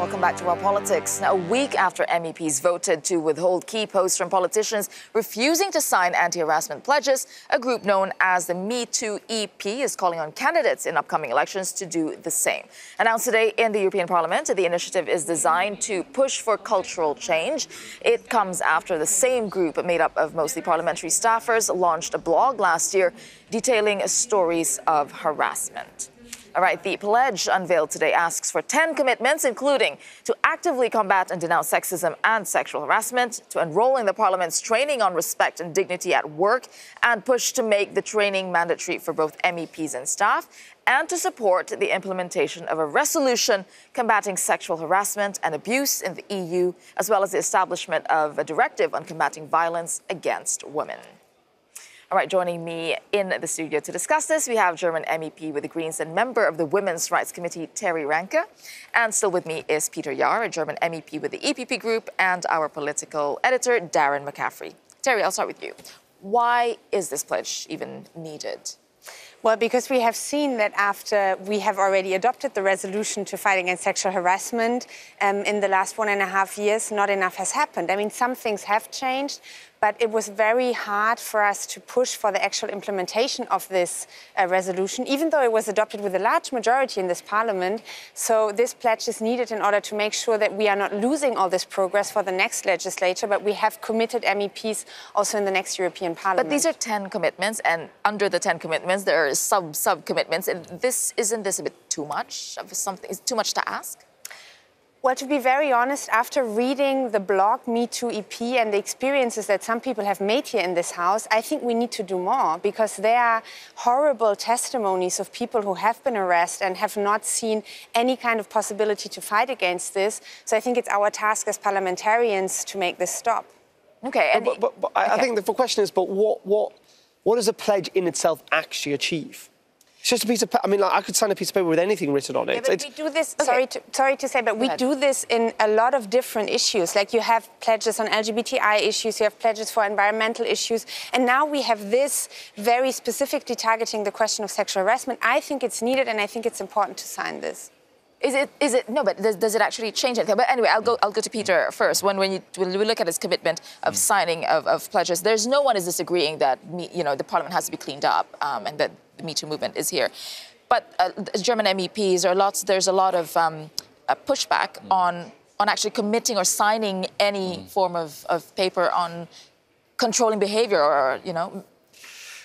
welcome back to Raw Politics. Now, a week after MEPs voted to withhold key posts from politicians refusing to sign anti-harassment pledges, a group known as the Me Too EP is calling on candidates in upcoming elections to do the same. Announced today in the European Parliament, the initiative is designed to push for cultural change. It comes after the same group, made up of mostly parliamentary staffers, launched a blog last year detailing stories of harassment. All right, the pledge unveiled today asks for 10 commitments, including to actively combat and denounce sexism and sexual harassment, to enroll in the Parliament's training on respect and dignity at work, and push to make the training mandatory for both MEPs and staff, and to support the implementation of a resolution combating sexual harassment and abuse in the EU, as well as the establishment of a directive on combating violence against women. All right, joining me in the studio to discuss this, we have German MEP with the Greens and member of the Women's Rights Committee, Terry Ranke. And still with me is Peter Jahr, a German MEP with the EPP Group, and our political editor, Darren McCaffrey. Terry, I'll start with you. Why is this pledge even needed? Well, because we have seen that after we have already adopted the resolution to fight against sexual harassment in the last 1.5 years, not enough has happened. I mean, some things have changed, but it was very hard for us to push for the actual implementation of this resolution, even though it was adopted with a large majority in this parliament. So this pledge is needed in order to make sure that we are not losing all this progress for the next legislature, but we have committed MEPs also in the next European Parliament. But these are 10 commitments, and under the 10 commitments, there are sub-commitments. And isn't this a bit too much of something? Is it too much to ask? Well, to be very honest, after reading the blog Me Too EP and the experiences that some people have made here in this house, I think we need to do more, because there are horrible testimonies of people who have been harassed and have not seen any kind of possibility to fight against this. So I think it's our task as parliamentarians to make this stop. Okay. And but I think the question is, but what does a pledge in itself actually achieve? It's just a piece of... I mean, like, I could sign a piece of paper with anything written on it. Yeah, but we do this... Okay. Sorry to say, but we do this in a lot of different issues. Like, you have pledges on LGBTI issues, you have pledges for environmental issues, and now we have this very specifically targeting the question of sexual harassment. I think it's needed, and I think it's important to sign this. Is it? No, but does it actually change anything? But anyway, I'll go to Peter first. When we look at his commitment of signing of pledges, there's no one is disagreeing that the Parliament has to be cleaned up and that the Me Too movement is here. But as German MEPs, there's a lot of pushback on actually committing or signing any form of paper on controlling behaviour, or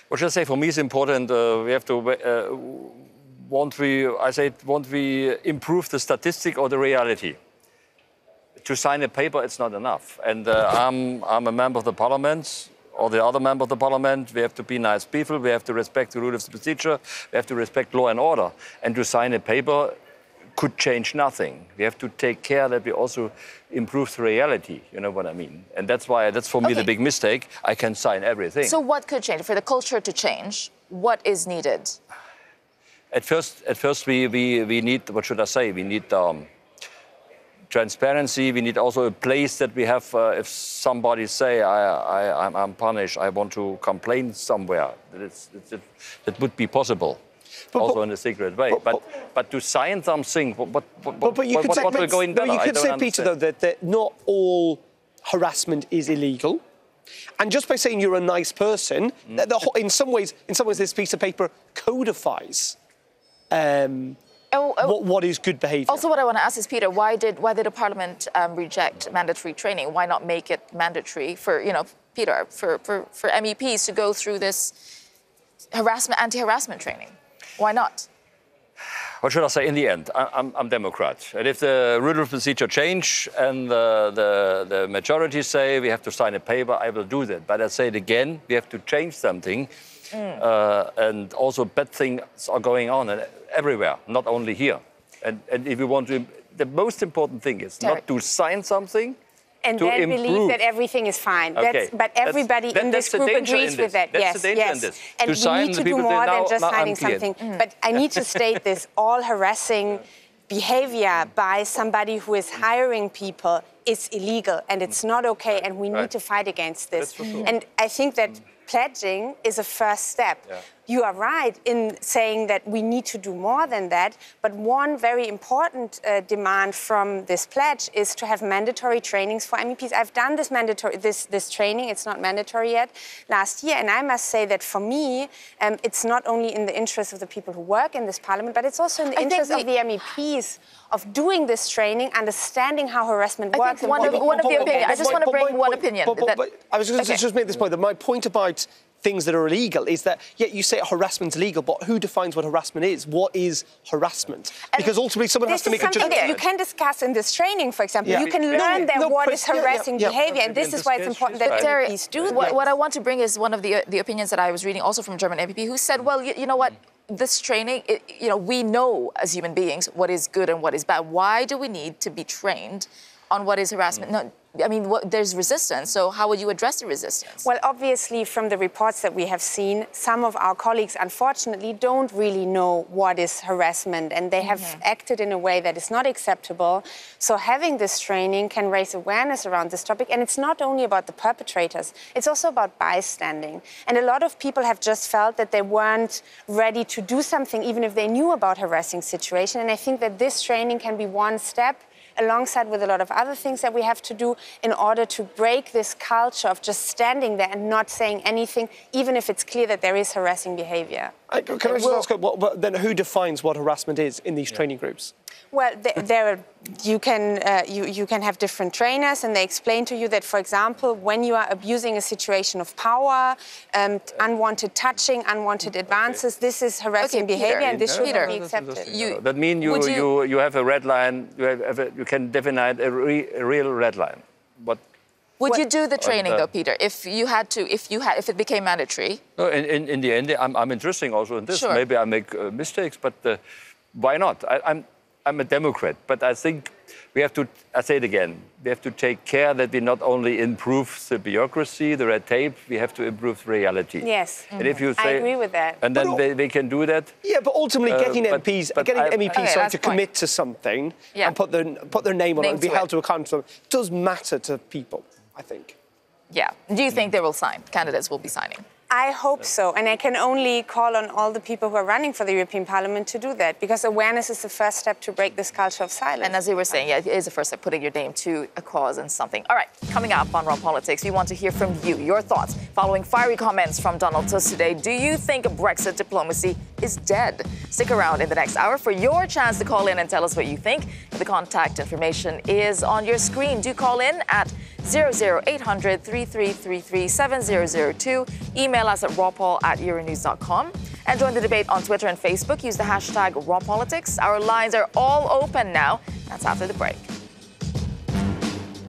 What should I say? For me, it's important. We have to. Won't we improve the statistic or the reality? To sign a paper, it's not enough. And I'm a member of the parliament, or the other member of the parliament. We have to be nice people. We have to respect the rule of procedure. We have to respect law and order. And to sign a paper could change nothing. We have to take care that we also improve the reality. You know what I mean? And that's for me the big mistake. I can sign everything. So what could change? For the culture to change, what is needed? At first, we need, what should I say? We need transparency. We need also a place that we have. If somebody say I'm punished, I want to complain somewhere. That would be possible, also in a secret way. But to sign something, what will go in better? You could say, Peter, though, that not all harassment is illegal. And just by saying you're a nice person, in some ways, this piece of paper codifies what is good behaviour. Also, what I want to ask is, Peter, why did the Parliament reject mandatory training? Why not make it mandatory for Peter, for MEPs to go through this anti-harassment training? Why not? What should I say? In the end, I'm Democrat, and if the rule of procedure change and the majority say we have to sign a paper, I will do that. But I say it again, we have to change something. And also bad things are going on everywhere, not only here. And if you want to, the most important thing is not to sign something and to then improve. Believe that everything is fine. Okay. But everybody in this group agrees with that. That's the danger in this. And we need to do more than just signing something. But I need to state this, all harassing behavior by somebody who is hiring people is illegal, and it's not okay, and we need to fight against this. That's for sure. And I think that pledging is a first step. you are right in saying that we need to do more than that. But one very important demand from this pledge is to have mandatory trainings for MEPs. I've done this training, it's not mandatory yet, last year. And I must say that for me, it's not only in the interest of the people who work in this parliament, but it's also in the interest of the MEPs of doing this training, understanding how harassment works. One of the opinions. I just want to bring one opinion. I was going to just make this point, that my point about things that are illegal is that, yeah, you say harassment's illegal, but who defines what harassment is? What is harassment? Because ultimately someone has to make a judgment. This is something you can discuss in this training, for example. Yeah. You can learn what is harassing behaviour, and this is why it's important that MEPs do that. What I want to bring is one of the opinions that I was reading also from a German MEP who said, well, you know what? This training, we know as human beings what is good and what is bad. Why do we need to be trained on what is harassment? No, I mean, there's resistance, so how would you address the resistance? Well, obviously, from the reports that we have seen, some of our colleagues, unfortunately, don't really know what is harassment, and they have acted in a way that is not acceptable. So having this training can raise awareness around this topic, and it's not only about the perpetrators, it's also about bystanding. And a lot of people have just felt that they weren't ready to do something, even if they knew about harassing situation, and I think that this training can be one step alongside with a lot of other things that we have to do in order to break this culture of just standing there and not saying anything, even if it's clear that there is harassing behaviour. Can I just ask, then who defines what harassment is in these training groups? Well, you can have different trainers, and they explain to you that, for example, when you are abusing a situation of power, unwanted touching, unwanted advances, this is harassing behaviour, and this should not be accepted. That means you have a red line. You can define a real red line. Would you do the training though, Peter, if it became mandatory? No, in the end, I'm interested also in this. Sure. Maybe I make mistakes, but why not? I'm a Democrat, but I think we have to, I say it again, we have to take care that we not only improve the bureaucracy, the red tape, we have to improve reality. Yes, and if you say, I agree with that. And then they can do that. Yeah, but ultimately getting MEPs to commit to something and put their name on it and be held to account for them does matter to people, I think. Yeah. Do you think they will sign? Candidates will be signing? I hope so, and I can only call on all the people who are running for the European Parliament to do that, because awareness is the first step to break this culture of silence. And as you were saying, yeah, it is the first step, putting your name to a cause and something. All right, coming up on Raw Politics, we want to hear from you, your thoughts, following fiery comments from Donald Tusk today. Do you think Brexit diplomacy is dead? Stick around in the next hour for your chance to call in and tell us what you think. The contact information is on your screen. Do call in at 00800 3333 7002. Email us at rawpaul@euronews.com. And join the debate on Twitter and Facebook. Use the hashtag #RawPolitics. Our lines are all open now. That's after the break.